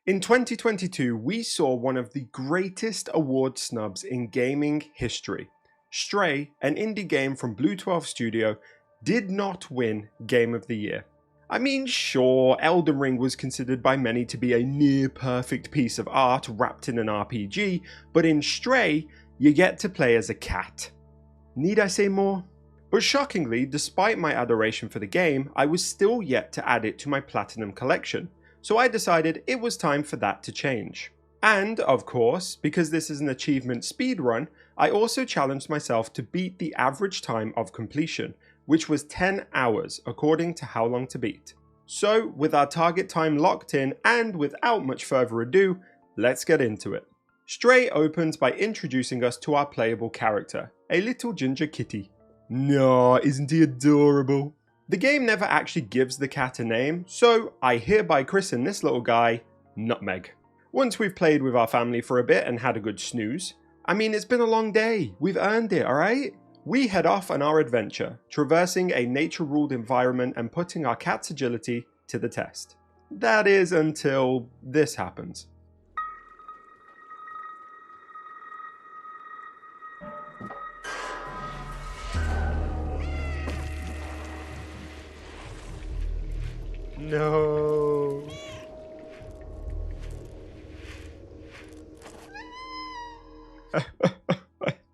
In 2022, we saw one of the greatest award snubs in gaming history. Stray, an indie game from BlueTwelve Studio, did not win Game of the Year. I mean, sure, Elden Ring was considered by many to be a near-perfect piece of art wrapped in an RPG, but in Stray, you get to play as a cat. Need I say more? But shockingly, despite my adoration for the game, I was still yet to add it to my Platinum collection. So I decided it was time for that to change. And, of course, because this is an achievement speedrun, I also challenged myself to beat the average time of completion, which was 10 hours according to How Long to Beat. So, with our target time locked in and without much further ado, let's get into it. Stray opens by introducing us to our playable character, a little ginger kitty. No, isn't he adorable? The game never actually gives the cat a name, so I hereby christen this little guy Nutmeg. Once we've played with our family for a bit and had a good snooze, I mean, it's been a long day, we've earned it, alright? We head off on our adventure, traversing a nature-ruled environment and putting our cat's agility to the test. That is until this happens. No.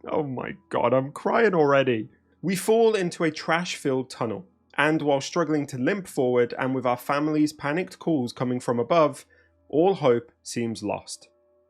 Oh my god, I'm crying already. We fall into a trash-filled tunnel, and while struggling to limp forward and with our family's panicked calls coming from above, all hope seems lost.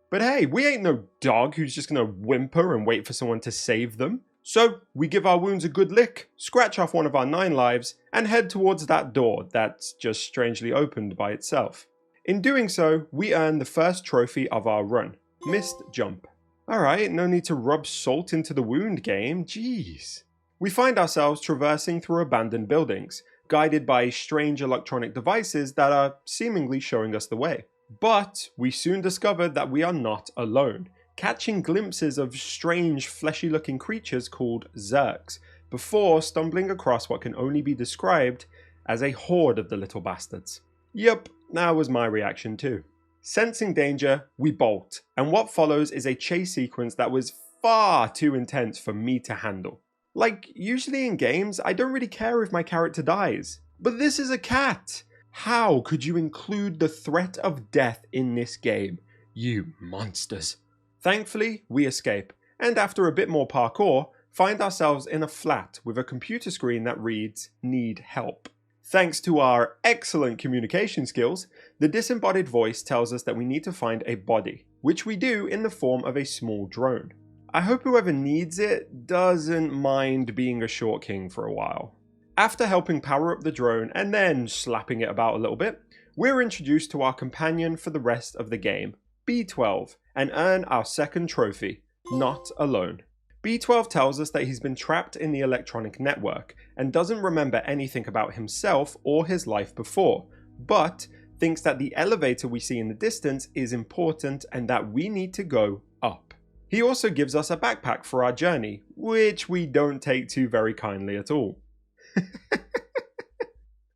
But hey, we ain't no dog who's just gonna whimper and wait for someone to save them. So we give our wounds a good lick, scratch off one of our 9 lives, and head towards that door that's just strangely opened by itself. In doing so, we earn the first trophy of our run, Missed Jump. Alright, no need to rub salt into the wound, game, jeez. We find ourselves traversing through abandoned buildings, guided by strange electronic devices that are seemingly showing us the way. But we soon discovered that we are not alone, catching glimpses of strange fleshy-looking creatures called Zerks, before stumbling across what can only be described as a horde of the little bastards. Yup, that was my reaction too. Sensing danger, we bolt, and what follows is a chase sequence that was far too intense for me to handle. Like, usually in games, I don't really care if my character dies, but this is a cat! How could you include the threat of death in this game, you monsters? Thankfully, we escape, and after a bit more parkour, find ourselves in a flat with a computer screen that reads, "Need help." Thanks to our excellent communication skills, the disembodied voice tells us that we need to find a body, which we do in the form of a small drone. I hope whoever needs it doesn't mind being a short king for a while. After helping power up the drone and then slapping it about a little bit, we're introduced to our companion for the rest of the game, B12, and earn our second trophy, Not Alone. B12 tells us that he's been trapped in the electronic network and doesn't remember anything about himself or his life before, but thinks that the elevator we see in the distance is important and that we need to go up. He also gives us a backpack for our journey, which we don't take to very kindly at all.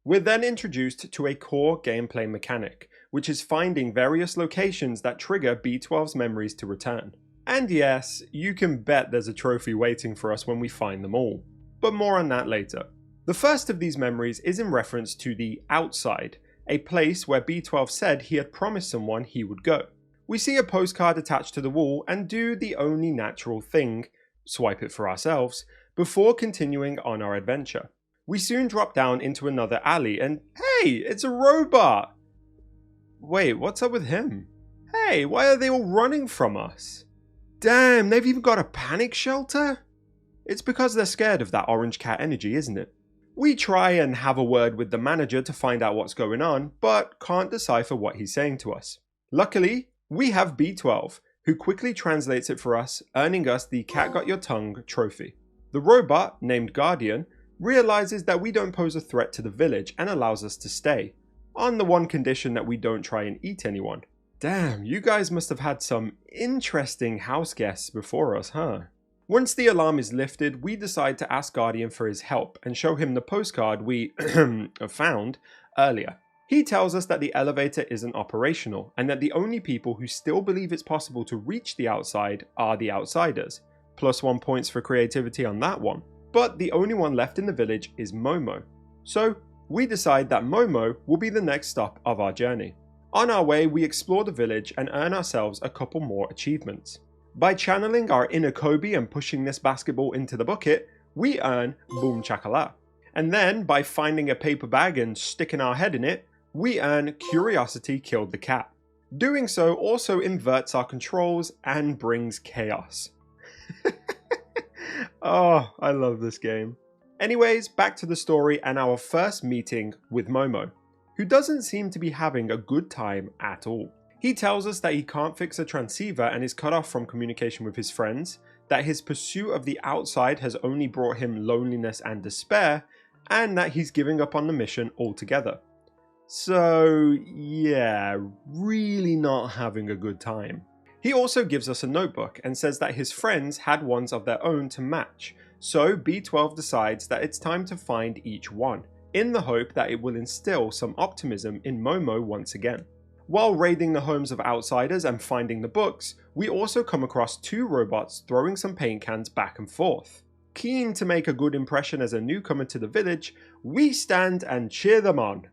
We're then introduced to a core gameplay mechanic, which is finding various locations that trigger B12's memories to return. And yes, you can bet there's a trophy waiting for us when we find them all, but more on that later. The first of these memories is in reference to the outside, a place where B12 said he had promised someone he would go. We see a postcard attached to the wall and do the only natural thing, swipe it for ourselves, before continuing on our adventure. We soon drop down into another alley and hey, it's a robot! Wait, what's up with him? Hey, why are they all running from us? Damn, they've even got a panic shelter? It's because they're scared of that orange cat energy, isn't it? We try and have a word with the manager to find out what's going on, but can't decipher what he's saying to us. Luckily, we have B12, who quickly translates it for us, earning us the Cat Got Your Tongue trophy. The robot, named Guardian, realizes that we don't pose a threat to the village and allows us to stay, on the one condition that we don't try and eat anyone. Damn, you guys must have had some interesting house guests before us, huh? Once the alarm is lifted, we decide to ask Guardian for his help and show him the postcard we found earlier. He tells us that the elevator isn't operational and that the only people who still believe it's possible to reach the outside are the outsiders. +1 points for creativity on that one. But the only one left in the village is Momo. So we decide that Momo will be the next stop of our journey. On our way, we explore the village and earn ourselves a couple more achievements. By channeling our inner Kobe and pushing this basketball into the bucket, we earn Boom Chakala. And then, by finding a paper bag and sticking our head in it, we earn Curiosity Killed the Cat. Doing so also inverts our controls and brings chaos. Oh, I love this game. Anyways, back to the story and our first meeting with Momo, who doesn't seem to be having a good time at all. He tells us that he can't fix a transceiver and is cut off from communication with his friends, that his pursuit of the outside has only brought him loneliness and despair, and that he's giving up on the mission altogether. So yeah, really not having a good time. He also gives us a notebook and says that his friends had ones of their own to match, so B12 decides that it's time to find each one, in the hope that it will instill some optimism in Momo once again. While raiding the homes of outsiders and finding the books, we also come across 2 robots throwing some paint cans back and forth. Keen to make a good impression as a newcomer to the village, we stand and cheer them on.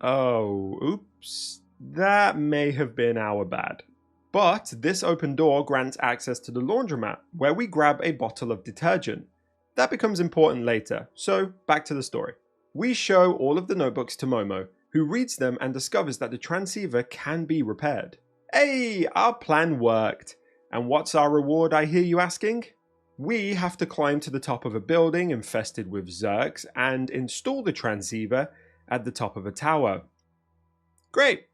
Oops, that may have been our bad. But this open door grants access to the laundromat, where we grab a bottle of detergent. That becomes important later, so back to the story. We show all of the notebooks to Momo, who reads them and discovers that the transceiver can be repaired. Hey, our plan worked! And what's our reward, I hear you asking? We have to climb to the top of a building infested with Zerks and install the transceiver at the top of a tower. Great!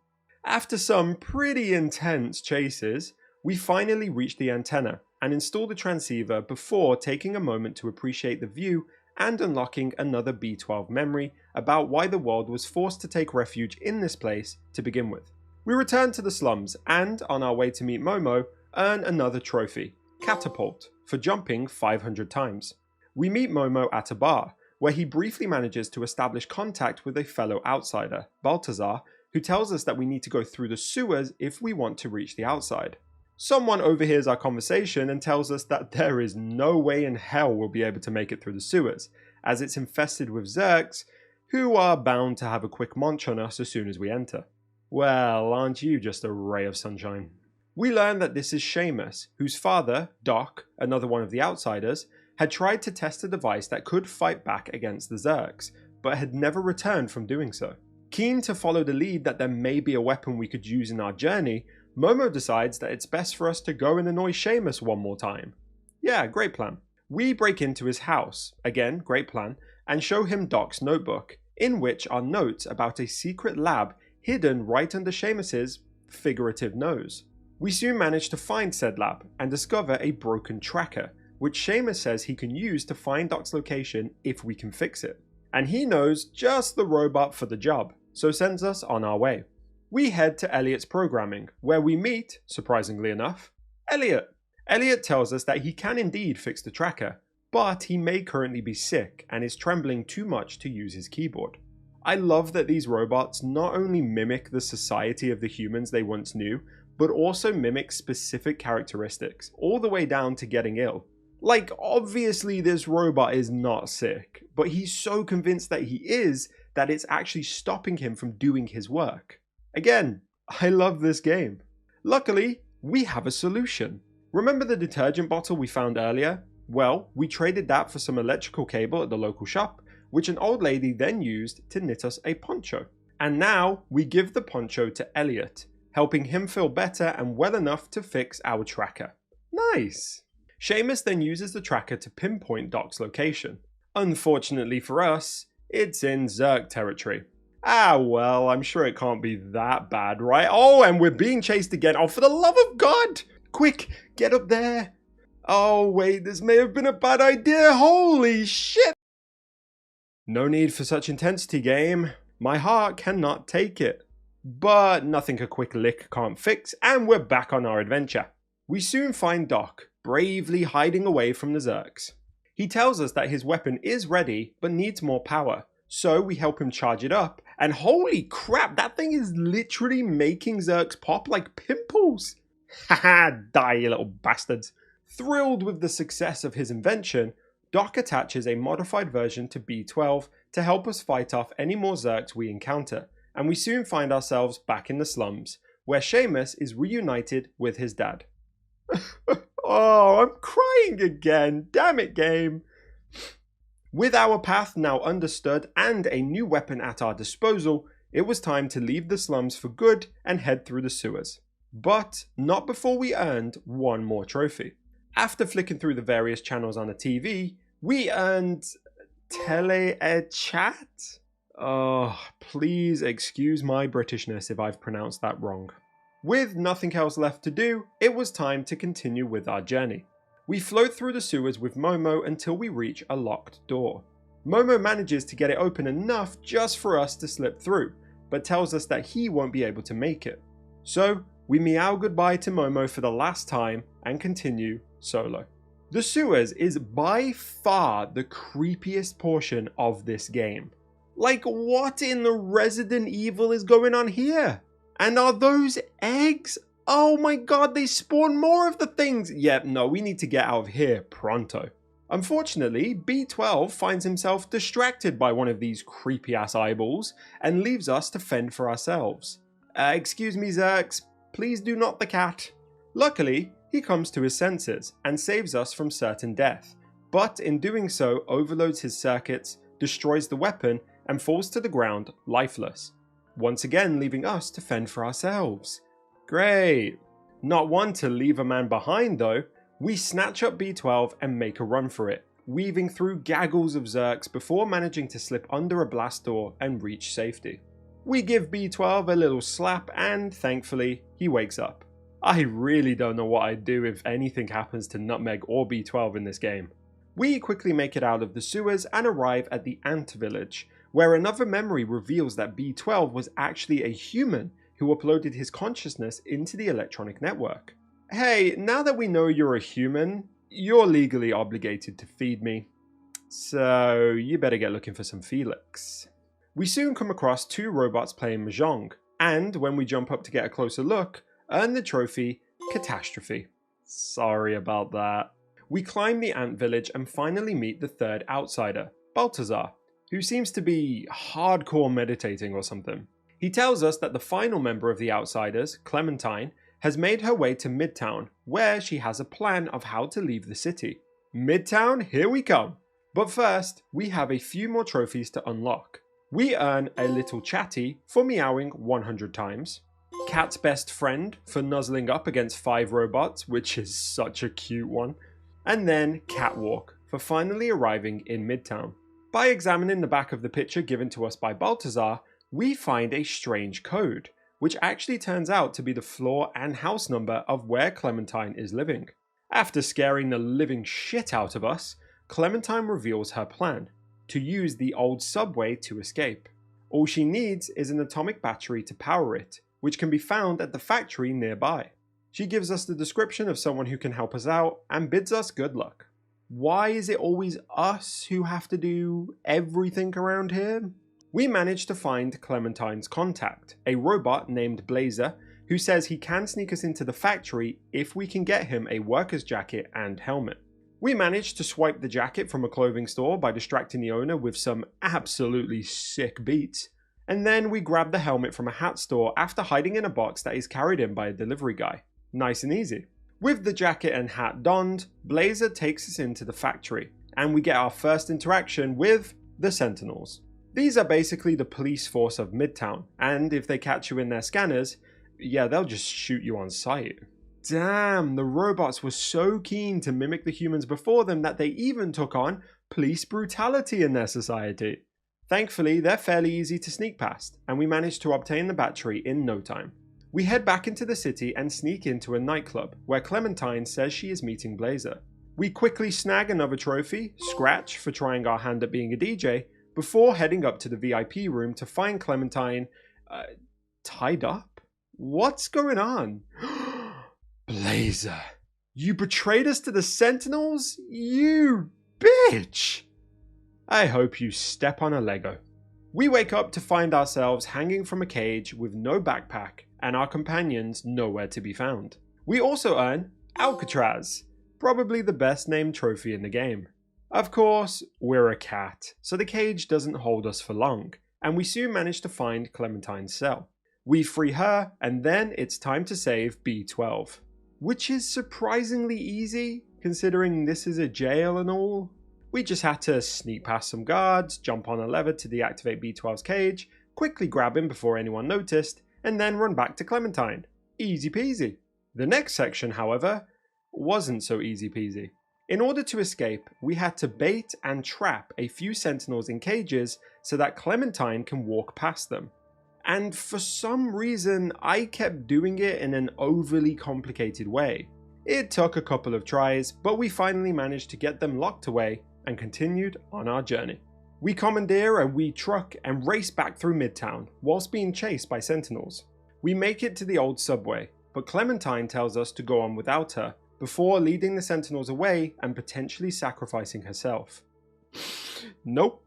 After some pretty intense chases, we finally reach the antenna and install the transceiver before taking a moment to appreciate the view and unlocking another B12 memory about why the world was forced to take refuge in this place to begin with. We return to the slums and, on our way to meet Momo, earn another trophy, Catapult, for jumping 500 times. We meet Momo at a bar, where he briefly manages to establish contact with a fellow outsider, Baltazar, who tells us that we need to go through the sewers if we want to reach the outside. Someone overhears our conversation and tells us that there is no way in hell we'll be able to make it through the sewers, as it's infested with Zerks, who are bound to have a quick munch on us as soon as we enter. Well, aren't you just a ray of sunshine? We learn that this is Seamus, whose father, Doc, another one of the outsiders, had tried to test a device that could fight back against the Zerks, but had never returned from doing so. Keen to follow the lead that there may be a weapon we could use in our journey, Momo decides that it's best for us to go and annoy Seamus one more time. Yeah, great plan. We break into his house, again, great plan, and show him Doc's notebook, in which are notes about a secret lab hidden right under Seamus's figurative nose. We soon manage to find said lab and discover a broken tracker, which Seamus says he can use to find Doc's location if we can fix it. And he knows just the robot for the job, so sends us on our way. We head to Elliot's programming, where we meet, surprisingly enough, Elliot. Elliot tells us that he can indeed fix the tracker, but he may currently be sick and is trembling too much to use his keyboard. I love that these robots not only mimic the society of the humans they once knew, but also mimic specific characteristics, all the way down to getting ill. Like, obviously this robot is not sick, but he's so convinced that he is that it's actually stopping him from doing his work. Again, I love this game. Luckily, we have a solution. Remember the detergent bottle we found earlier? Well, we traded that for some electrical cable at the local shop, which an old lady then used to knit us a poncho. And now we give the poncho to Elliot, helping him feel better and well enough to fix our tracker. Nice! Seamus then uses the tracker to pinpoint Doc's location. Unfortunately for us, it's in Zerg territory. Ah well, I'm sure it can't be that bad, right? Oh, and we're being chased again. Oh, for the love of God! Quick, get up there! Oh wait, this may have been a bad idea. Holy shit! No need for such intensity, game. My heart cannot take it. But nothing a quick lick can't fix, and we're back on our adventure. We soon find Doc, bravely hiding away from the Zerks. He tells us that his weapon is ready, but needs more power, So we help him charge it up, and holy crap, that thing is literally making Zerks pop like pimples. Haha, die you little bastards. Thrilled with the success of his invention, Doc attaches a modified version to B12 to help us fight off any more Zerks we encounter, and we soon find ourselves back in the slums, where Seamus is reunited with his dad. Oh, I'm crying again. Damn it, game. With our path now understood and a new weapon at our disposal, it was time to leave the slums for good and head through the sewers. But not before we earned one more trophy. After flicking through the various channels on the TV, we earned tele-chat? Oh, please excuse my Britishness if I've pronounced that wrong. With nothing else left to do, it was time to continue with our journey. We float through the sewers with Momo until we reach a locked door. Momo manages to get it open enough just for us to slip through, but tells us that he won't be able to make it. So, we meow goodbye to Momo for the last time and continue solo. The sewers is by far the creepiest portion of this game. Like, what in the Resident Evil is going on here? And are those eggs? Oh my god, they spawn more of the things! Yeah, no, we need to get out of here pronto. Unfortunately, B12 finds himself distracted by one of these creepy ass eyeballs and leaves us to fend for ourselves. Excuse me, Zerks, please do not the cat. Luckily, he comes to his senses and saves us from certain death, but in doing so overloads his circuits, destroys the weapon, and falls to the ground lifeless. Once again leaving us to fend for ourselves. Great. Not one to leave a man behind though, we snatch up B12 and make a run for it, weaving through gaggles of Zerks before managing to slip under a blast door and reach safety. We give B12 a little slap and, thankfully, he wakes up. I really don't know what I'd do if anything happens to Nutmeg or B12 in this game. We quickly make it out of the sewers and arrive at the Ant Village, where another memory reveals that B12 was actually a human who uploaded his consciousness into the electronic network. Hey, now that we know you're a human, you're legally obligated to feed me. So you better get looking for some Felix. We soon come across two robots playing Mahjong, and when we jump up to get a closer look, earn the trophy Catastrophe. Sorry about that. We climb the Ant Village and finally meet the third outsider, Balthazar, who seems to be hardcore meditating or something. He tells us that the final member of the Outsiders, Clementine, has made her way to Midtown, where she has a plan of how to leave the city. Midtown, here we come! But first, we have a few more trophies to unlock. We earn a little chatty for meowing 100 times, Cat's best friend for nuzzling up against 5 robots, which is such a cute one, and then Catwalk for finally arriving in Midtown. By examining the back of the picture given to us by Balthazar, we find a strange code, which actually turns out to be the floor and house number of where Clementine is living. After scaring the living shit out of us, Clementine reveals her plan, to use the old subway to escape. All she needs is an atomic battery to power it, which can be found at the factory nearby. She gives us the description of someone who can help us out and bids us good luck. Why is it always us who have to do everything around here? We manage to find Clementine's contact, a robot named Blazer, who says he can sneak us into the factory if we can get him a worker's jacket and helmet. We manage to swipe the jacket from a clothing store by distracting the owner with some absolutely sick beats, and then we grab the helmet from a hat store after hiding in a box that is carried in by a delivery guy. Nice and easy. With the jacket and hat donned, Blazer takes us into the factory, and we get our first interaction with the Sentinels. These are basically the police force of Midtown, and if they catch you in their scanners, yeah, they'll just shoot you on sight. Damn, the robots were so keen to mimic the humans before them that they even took on police brutality in their society. Thankfully, they're fairly easy to sneak past, and we manage to obtain the battery in no time. We head back into the city and sneak into a nightclub, where Clementine says she is meeting Blazer. We quickly snag another trophy, Scratch for trying our hand at being a DJ, before heading up to the VIP room to find Clementine, tied up? What's going on? Blazer, you betrayed us to the Sentinels? You bitch! I hope you step on a Lego. We wake up to find ourselves hanging from a cage with no backpack and our companions nowhere to be found. We also earn Alcatraz, probably the best named trophy in the game. Of course, we're a cat, so the cage doesn't hold us for long, and we soon manage to find Clementine's cell. We free her, and then it's time to save B12, which is surprisingly easy, considering this is a jail and all. We just had to sneak past some guards, jump on a lever to deactivate B12's cage, quickly grab him before anyone noticed, and then run back to Clementine. Easy peasy. The next section, however, wasn't so easy peasy. In order to escape, we had to bait and trap a few sentinels in cages so that Clementine can walk past them. And for some reason, I kept doing it in an overly complicated way. It took a couple of tries, but we finally managed to get them locked away and continued on our journey. We commandeer a wee truck and race back through Midtown whilst being chased by sentinels. We make it to the old subway, but Clementine tells us to go on without her, before leading the sentinels away and potentially sacrificing herself. Nope,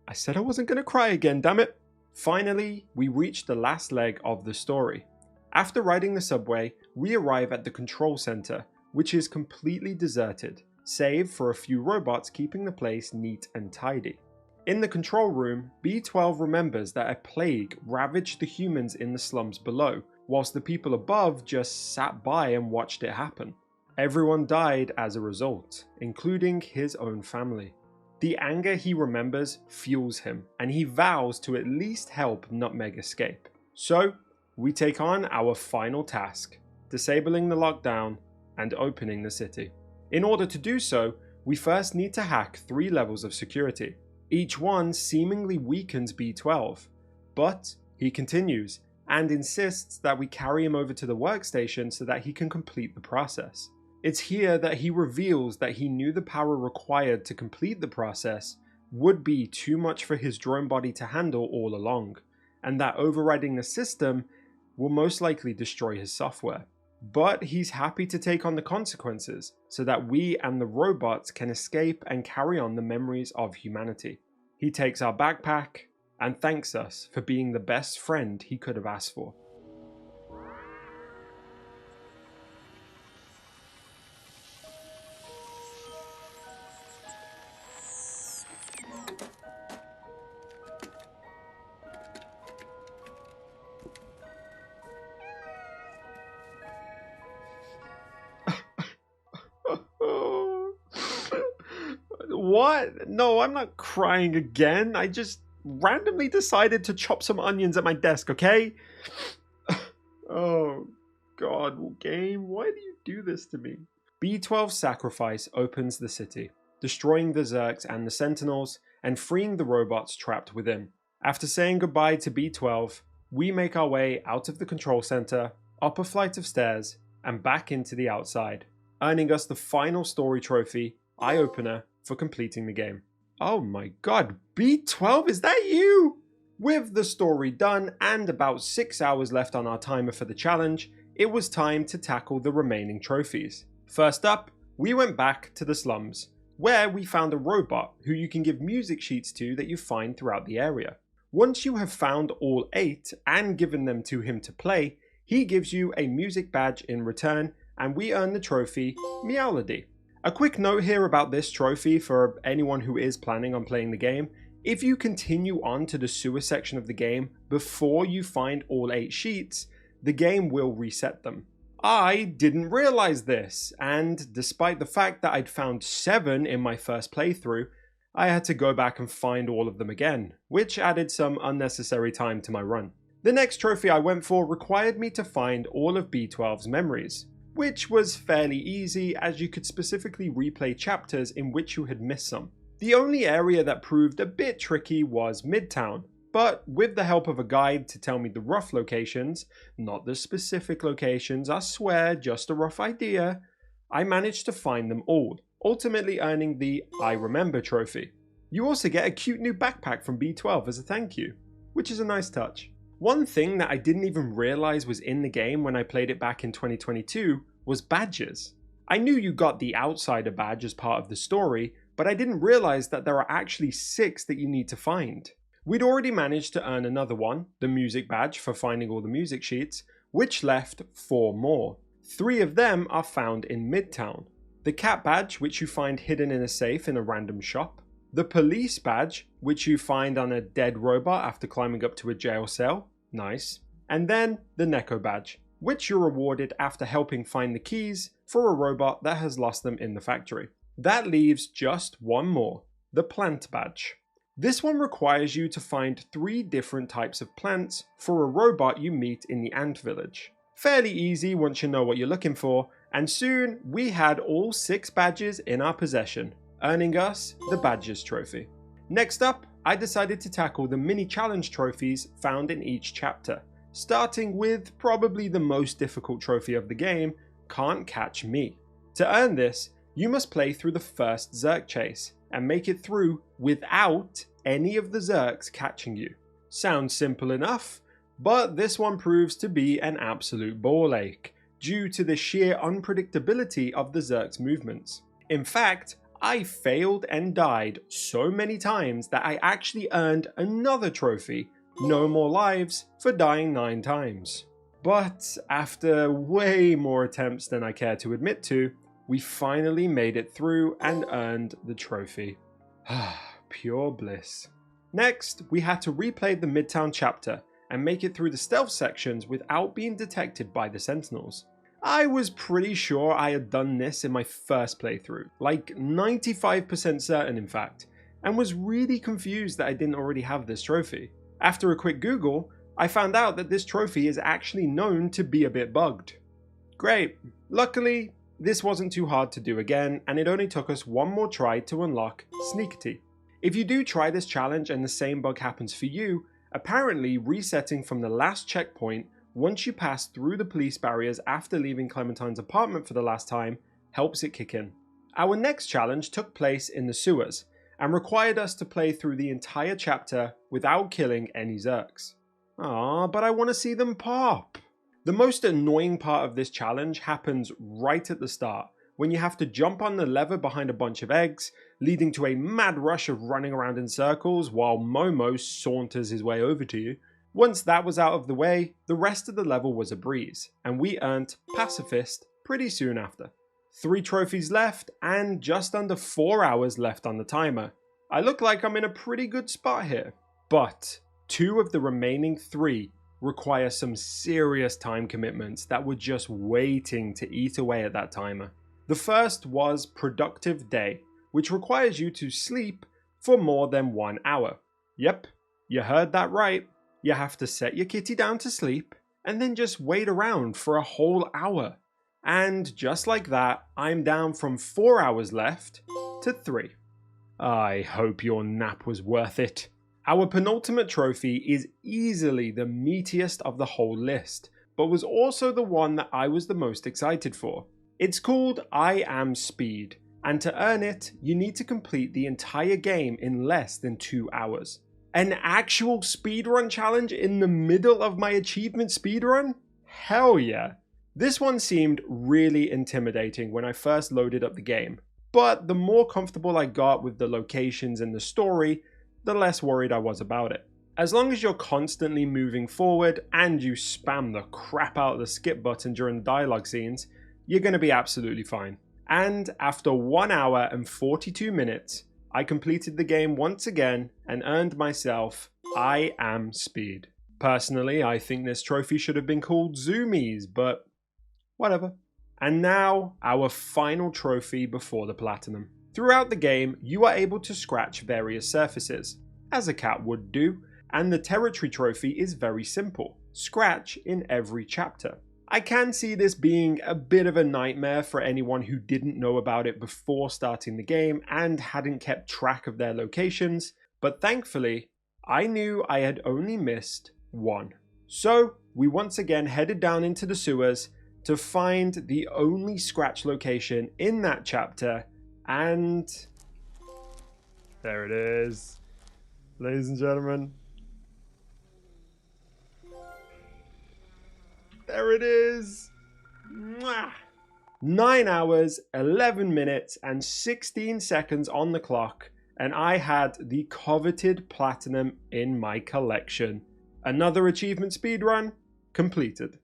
I said I wasn't going to cry again, damn it. Finally, we reach the last leg of the story. After riding the subway, we arrive at the control center, which is completely deserted, save for a few robots keeping the place neat and tidy. In the control room, B12 remembers that a plague ravaged the humans in the slums below, whilst the people above just sat by and watched it happen. Everyone died as a result, including his own family. The anger he remembers fuels him, and he vows to at least help Nutmeg escape. So, we take on our final task, disabling the lockdown and opening the city. In order to do so, we first need to hack 3 levels of security. Each one seemingly weakens B12, but he continues and insists that we carry him over to the workstation so that he can complete the process. It's here that he reveals that he knew the power required to complete the process would be too much for his drone body to handle all along, and that overriding the system will most likely destroy his software. But he's happy to take on the consequences so that we and the robots can escape and carry on the memories of humanity. He takes our backpack and thanks us for being the best friend he could have asked for. What? No, I'm not crying again. I just randomly decided to chop some onions at my desk, okay? Oh, God, game, why do you do this to me? B12's sacrifice opens the city, destroying the Zerks and the Sentinels, and freeing the robots trapped within. After saying goodbye to B12, we make our way out of the control center, up a flight of stairs, and back into the outside, earning us the final story trophy, Eye Opener, for completing the game. Oh my god, B12, is that you? With the story done and about 6 hours left on our timer for the challenge, it was time to tackle the remaining trophies. First up, we went back to the slums, where we found a robot who you can give music sheets to that you find throughout the area. Once you have found all 8 and given them to him to play, he gives you a music badge in return, and we earn the trophy Meowlody. A quick note here about this trophy for anyone who is planning on playing the game. If you continue on to the sewer section of the game before you find all 8 sheets, the game will reset them. I didn't realize this, and despite the fact that I'd found 7 in my first playthrough, I had to go back and find all of them again, which added some unnecessary time to my run. The next trophy I went for required me to find all of B12's memories, which was fairly easy as you could specifically replay chapters in which you had missed some. The only area that proved a bit tricky was Midtown, but with the help of a guide to tell me the rough locations, not the specific locations, I swear, just a rough idea, I managed to find them all, ultimately earning the I Remember trophy. You also get a cute new backpack from B12 as a thank you, which is a nice touch. One thing that I didn't even realize was in the game when I played it back in 2022 was badges. I knew you got the Outsider badge as part of the story, but I didn't realize that there are actually 6 that you need to find. We'd already managed to earn another one, the music badge for finding all the music sheets, which left 4 more. 3 of them are found in Midtown. The cat badge, which you find hidden in a safe in a random shop. The police badge, which you find on a dead robot after climbing up to a jail cell. Nice. And then the Neko badge, which you're rewarded after helping find the keys for a robot that has lost them in the factory. That leaves just one more, the plant badge. This one requires you to find 3 different types of plants for a robot you meet in the ant village. Fairly easy once you know what you're looking for, and soon we had all 6 badges in our possession, earning us the Badges trophy. Next up, I decided to tackle the mini challenge trophies found in each chapter, starting with probably the most difficult trophy of the game, Can't Catch Me. To earn this, you must play through the first Zerk chase and make it through without any of the Zerks catching you. Sounds simple enough, but this one proves to be an absolute ball ache due to the sheer unpredictability of the Zerk's movements. In fact, I failed and died so many times that I actually earned another trophy, No More Lives, for dying 9 times. But after way more attempts than I care to admit to, we finally made it through and earned the trophy. Pure bliss. Next, we had to replay the Midtown chapter and make it through the stealth sections without being detected by the Sentinels. I was pretty sure I had done this in my first playthrough, like 95% certain in fact, and was really confused that I didn't already have this trophy. After a quick Google, I found out that this trophy is actually known to be a bit bugged. Great. Luckily, this wasn't too hard to do again, and it only took us one more try to unlock Sneakity. If you do try this challenge and the same bug happens for you, apparently resetting from the last checkpoint once you pass through the police barriers after leaving Clementine's apartment for the last time helps it kick in. Our next challenge took place in the sewers and required us to play through the entire chapter without killing any Zerks. But I want to see them pop. The most annoying part of this challenge happens right at the start, when you have to jump on the lever behind a bunch of eggs, leading to a mad rush of running around in circles while Momo saunters his way over to you. Once that was out of the way, the rest of the level was a breeze, and we earned Pacifist pretty soon after. 3 trophies left, and just under 4 hours left on the timer. I look like I'm in a pretty good spot here, but 2 of the remaining 3 require some serious time commitments that were just waiting to eat away at that timer. The first was Productive Day, which requires you to sleep for more than 1 hour. Yep, you heard that right. You have to set your kitty down to sleep and then just wait around for a whole hour. And just like that, I'm down from 4 hours left to 3. I hope your nap was worth it. Our penultimate trophy is easily the meatiest of the whole list, but was also the one that I was the most excited for. It's called I Am Speed, and to earn it, you need to complete the entire game in less than 2 hours. An actual speedrun challenge in the middle of my achievement speedrun? Hell yeah. This one seemed really intimidating when I first loaded up the game, but the more comfortable I got with the locations and the story, the less worried I was about it. As long as you're constantly moving forward and you spam the crap out of the skip button during the dialogue scenes, you're going to be absolutely fine. And after 1 hour and 42 minutes, I completed the game once again and earned myself I Am Speed. Personally, I think this trophy should have been called Zoomies, but whatever. And now, our final trophy before the platinum. Throughout the game, you are able to scratch various surfaces, as a cat would do, and the territory trophy is very simple. Scratch in every chapter. I can see this being a bit of a nightmare for anyone who didn't know about it before starting the game and hadn't kept track of their locations, but thankfully, I knew I had only missed 1. So, we once again headed down into the sewers to find the only scratch location in that chapter, and there it is, ladies and gentlemen. There it is. Mwah! 9 hours, 11 minutes, and 16 seconds on the clock, and I had the coveted platinum in my collection. Another achievement speedrun completed.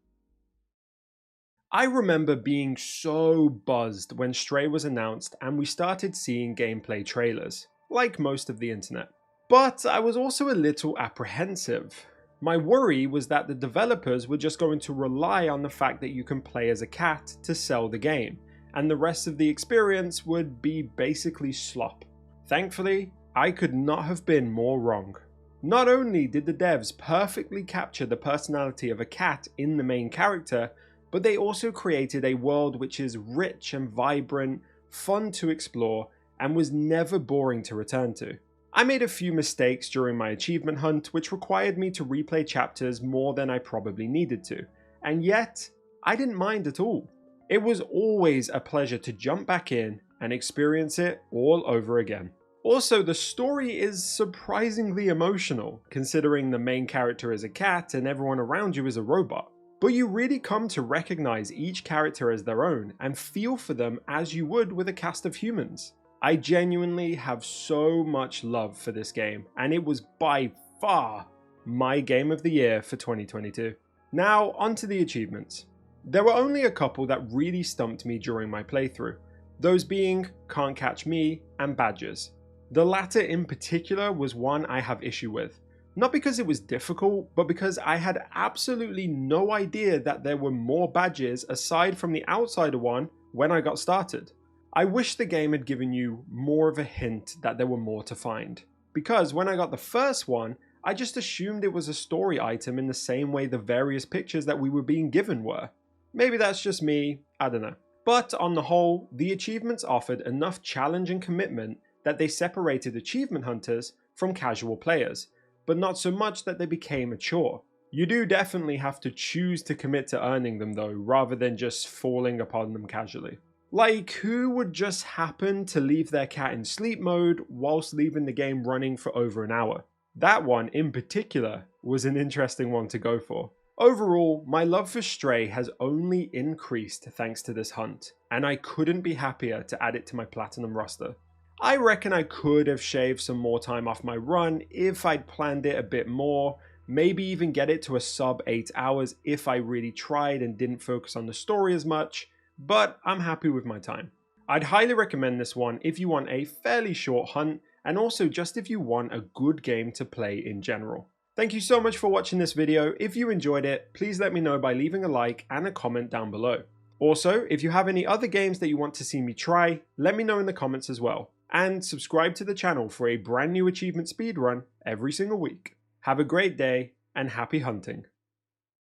I remember being so buzzed when Stray was announced and we started seeing gameplay trailers, like most of the internet. But I was also a little apprehensive. My worry was that the developers were just going to rely on the fact that you can play as a cat to sell the game, and the rest of the experience would be basically slop. Thankfully, I could not have been more wrong. Not only did the devs perfectly capture the personality of a cat in the main character, but they also created a world which is rich and vibrant, fun to explore, and was never boring to return to. I made a few mistakes during my achievement hunt which required me to replay chapters more than I probably needed to, and yet, I didn't mind at all. It was always a pleasure to jump back in and experience it all over again. Also, the story is surprisingly emotional, considering the main character is a cat and everyone around you is a robot. But you really come to recognize each character as their own and feel for them as you would with a cast of humans. I genuinely have so much love for this game, and it was by far my game of the year for 2022. Now, onto the achievements. There were only a couple that really stumped me during my playthrough, those being Can't Catch Me and Badges. The latter in particular was one I have issue with. Not because it was difficult, but because I had absolutely no idea that there were more badges aside from the outsider one when I got started. I wish the game had given you more of a hint that there were more to find, because when I got the first one, I just assumed it was a story item in the same way the various pictures that we were being given were. Maybe that's just me, I don't know. But on the whole, the achievements offered enough challenge and commitment that they separated achievement hunters from casual players, but not so much that they became a chore. You do definitely have to choose to commit to earning them though, rather than just falling upon them casually. Like, who would just happen to leave their cat in sleep mode whilst leaving the game running for over an hour? That one in particular was an interesting one to go for. Overall, my love for Stray has only increased thanks to this hunt, and I couldn't be happier to add it to my platinum roster. I reckon I could have shaved some more time off my run if I'd planned it a bit more, maybe even get it to a sub 8 hours if I really tried and didn't focus on the story as much, but I'm happy with my time. I'd highly recommend this one if you want a fairly short hunt, and also just if you want a good game to play in general. Thank you so much for watching this video. If you enjoyed it, please let me know by leaving a like and a comment down below. Also, if you have any other games that you want to see me try, let me know in the comments as well. And subscribe to the channel for a brand new achievement speedrun every single week. Have a great day and happy hunting.